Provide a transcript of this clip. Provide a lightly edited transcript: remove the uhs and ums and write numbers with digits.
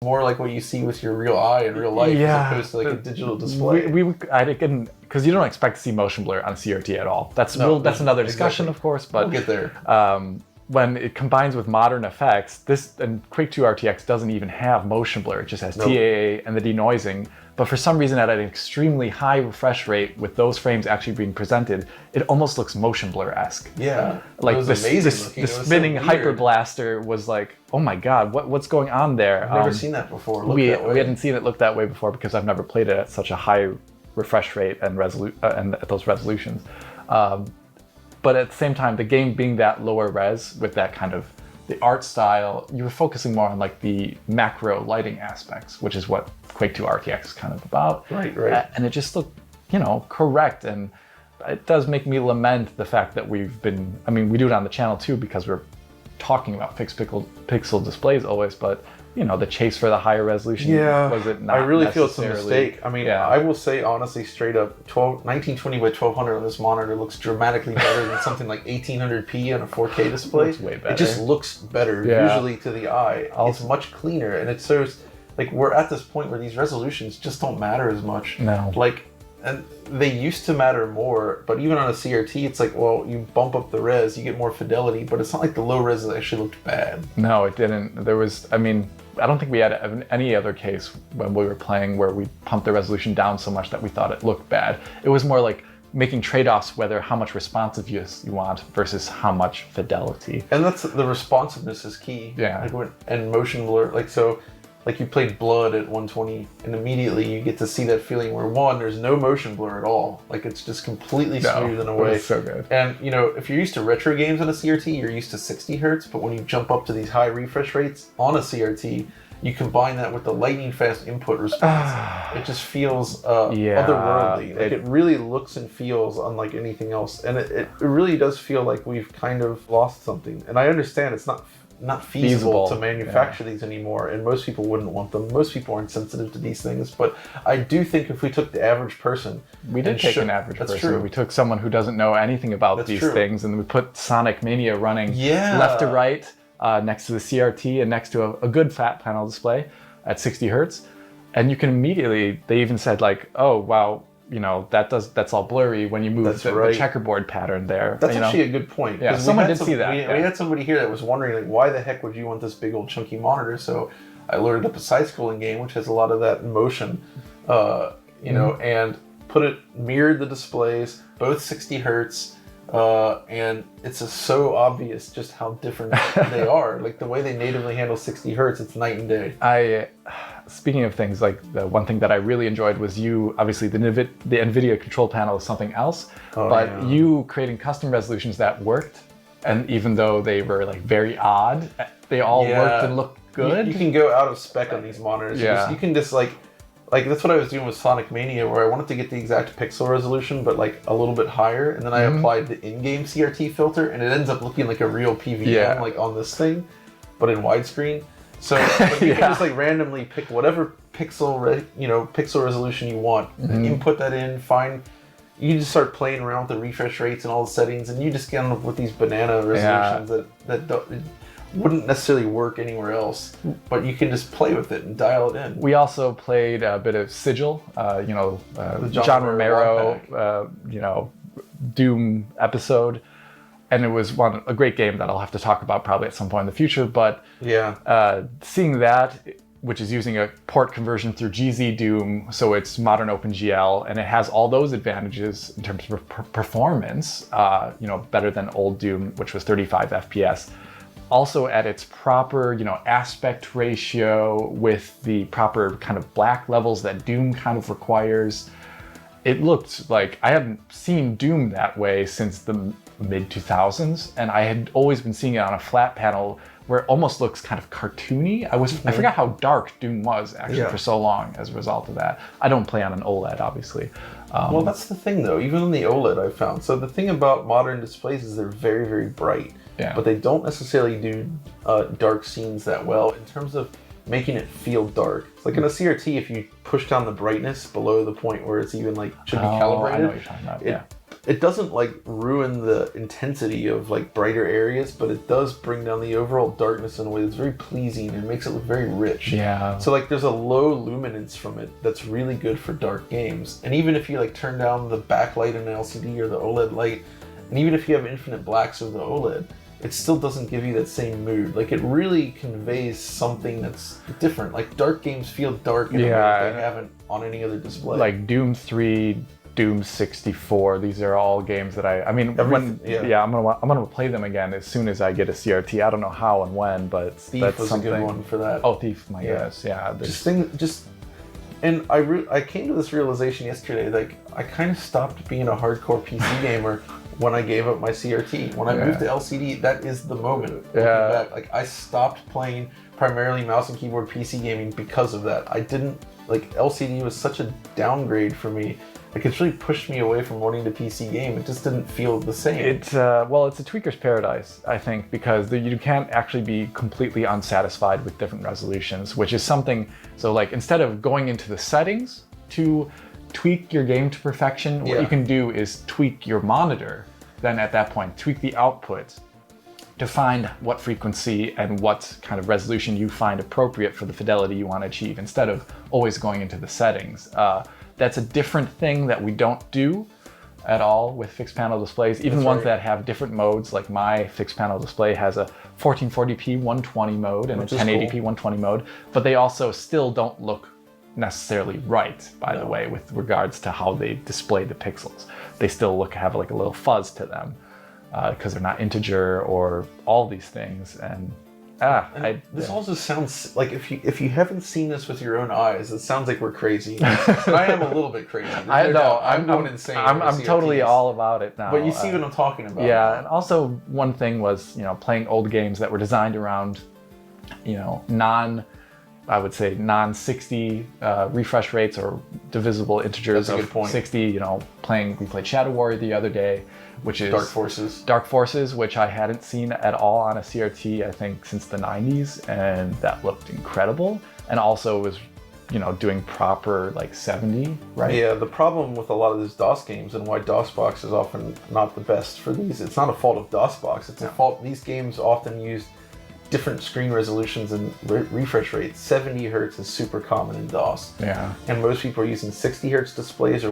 more like what you see with your real eye in real life as opposed to like a digital display. Because you don't expect to see motion blur on a CRT at all. That's another discussion, of course, but we'll get there. When it combines with modern effects, and Quake 2 RTX doesn't even have motion blur. It just has TAA and the denoising. But for some reason, at an extremely high refresh rate, with those frames actually being presented, it almost looks motion blur-esque. Yeah, like it was amazing looking. The spinning Hyper Blaster was like, oh my god, what's going on there? I've never seen that before. We hadn't seen it look that way before because I've never played it at such a high refresh rate and at those resolutions. But at the same time, the game being that lower res with that kind of the art style, you were focusing more on like the macro lighting aspects, which is what Quake 2 RTX is kind of about. Right. And it just looked, correct. And it does make me lament the fact that we do it on the channel too because we're talking about fixed pixel displays always, but the chase for the higher resolution, was it not? I really feel it's a necessarily- mistake. I mean, I will say honestly, straight up, 1920 by 1200 on this monitor looks dramatically better than something like 1800p on a 4K display. It's way better. It just looks better visually to the eye. It's much cleaner, and it serves like we're at this point where these resolutions just don't matter as much. No. And they used to matter more, but even on a CRT, it's like, well, you bump up the res, you get more fidelity, but it's not like the low res actually looked bad. No, it didn't. I don't think we had any other case when we were playing where we pumped the resolution down so much that we thought it looked bad. It was more like making trade-offs whether how much responsiveness you want versus how much fidelity. And that's the responsiveness is key. Yeah. And motion blur, like you played Blood at 120 and immediately you get to see that feeling where there's no motion blur at all. Like it's just completely smooth in a way. It's so good. And if you're used to retro games on a CRT, you're used to 60 hertz, but when you jump up to these high refresh rates on a CRT, you combine that with the lightning fast input response. It just feels otherworldly. Like it really looks and feels unlike anything else. And it really does feel like we've kind of lost something. And I understand it's not feasible to manufacture these anymore, and most people wouldn't want them. Most people aren't sensitive to these things, but I do think if we took the average person... We did take an average person. True. We took someone who doesn't know anything about these things, and we put Sonic Mania running left to right next to the CRT and next to a good fat panel display at 60 hertz, and you can immediately, they even said like, oh wow, that's all blurry when you move the checkerboard pattern there. That's actually a good point. Yeah, someone did see that. We had somebody here that was wondering, like, why the heck would you want this big old chunky monitor? So I loaded up a side-scrolling game, which has a lot of that motion, and mirrored the displays, both 60 hertz, and it's just so obvious just how different they are. Like the way they natively handle 60 hertz, it's night and day. Speaking of things, like the one thing that I really enjoyed was obviously the NVIDIA control panel is something else, you creating custom resolutions that worked, and even though they were like very odd, they all worked and looked good. You can go out of spec on these monitors. You can just like that's what I was doing with Sonic Mania, where I wanted to get the exact pixel resolution, but like a little bit higher, and then I applied the in-game CRT filter, and it ends up looking like a real PVM, like on this thing, but in widescreen. So you can just like randomly pick whatever pixel resolution you want, input that in, you just start playing around with the refresh rates and all the settings, and you just get up with these banana resolutions that wouldn't necessarily work anywhere else, but you can just play with it and dial it in. We also played a bit of Sigil, the John Romero, Doom episode. And it was a great game that I'll have to talk about probably at some point in the future. But seeing that, which is using a port conversion through GZ Doom, so it's modern OpenGL, and it has all those advantages in terms of performance, better than old Doom, which was 35 FPS. Also at its proper, aspect ratio with the proper kind of black levels that Doom kind of requires. It looked like I hadn't seen Doom that way since the mid-2000s, and I had always been seeing it on a flat panel where it almost looks kind of cartoony. I forgot how dark Doom was actually for so long as a result of that. I don't play on an OLED, obviously. Well, that's the thing though, even on the OLED I found. So the thing about modern displays is they're very, very bright, but they don't necessarily do dark scenes that well in terms of making it feel dark. Like in a CRT, if you push down the brightness below the point where it's even like should be calibrated, I know what you're talking about. it doesn't like ruin the intensity of like brighter areas, but it does bring down the overall darkness in a way that's very pleasing and makes it look very rich. Yeah. So like there's a low luminance from it that's really good for dark games. And even if you like turn down the backlight in an LCD or the OLED light, and even if you have infinite blacks of the OLED, it still doesn't give you that same mood. Like it really conveys something that's different. Like dark games feel dark in a way that they haven't on any other display. Like Doom 3, Doom 64. These are all games that I'm gonna play them again as soon as I get a CRT. I don't know how and when, but Thief that's was something. a good one for that. Oh, Thief, my goodness, yeah. And I came to this realization yesterday. Like I kind of stopped being a hardcore PC gamer when I gave up my CRT. When I moved to LCD, that is the moment. Looking back, like I stopped playing primarily mouse and keyboard PC gaming because of that. I didn't like LCD was such a downgrade for me. Like it's really pushed me away from wanting to PC game. It just didn't feel the same. It's it's a tweaker's paradise, I think, because you can't actually be completely unsatisfied with different resolutions, which is something. So like instead of going into the settings to tweak your game to perfection, what you can do is tweak your monitor. Then at that point, tweak the output to find what frequency and what kind of resolution you find appropriate for the fidelity you want to achieve, instead of always going into the settings. That's a different thing that we don't do at all with fixed panel displays, even ones that have different modes. Like my fixed panel display has a 1440p 120 mode and a 1080p 120 mode, but they also still don't look necessarily right, by the way, with regards to how they display the pixels. They still have like a little fuzz to them because they're not integer or all these things. And this also sounds like if you haven't seen this with your own eyes, it sounds like we're crazy. I am a little bit crazy. I know. I'm going insane. I'm totally all about it now. But you see what I'm talking about. Yeah, and also one thing was, playing old games that were designed around, I would say non-60 refresh rates or divisible integers of 60. We played Shadow Warrior the other day, which is Dark Forces, which I hadn't seen at all on a CRT, I think, since the 90s, and that looked incredible. And also was, doing proper like 70, right? Yeah, the problem with a lot of these DOS games and why DOSBox is often not the best for these, it's not a fault of DOSBox, it's a fault these games often use different screen resolutions and refresh rates. 70 hertz is super common in DOS. Yeah. And most people are using 60 hertz displays or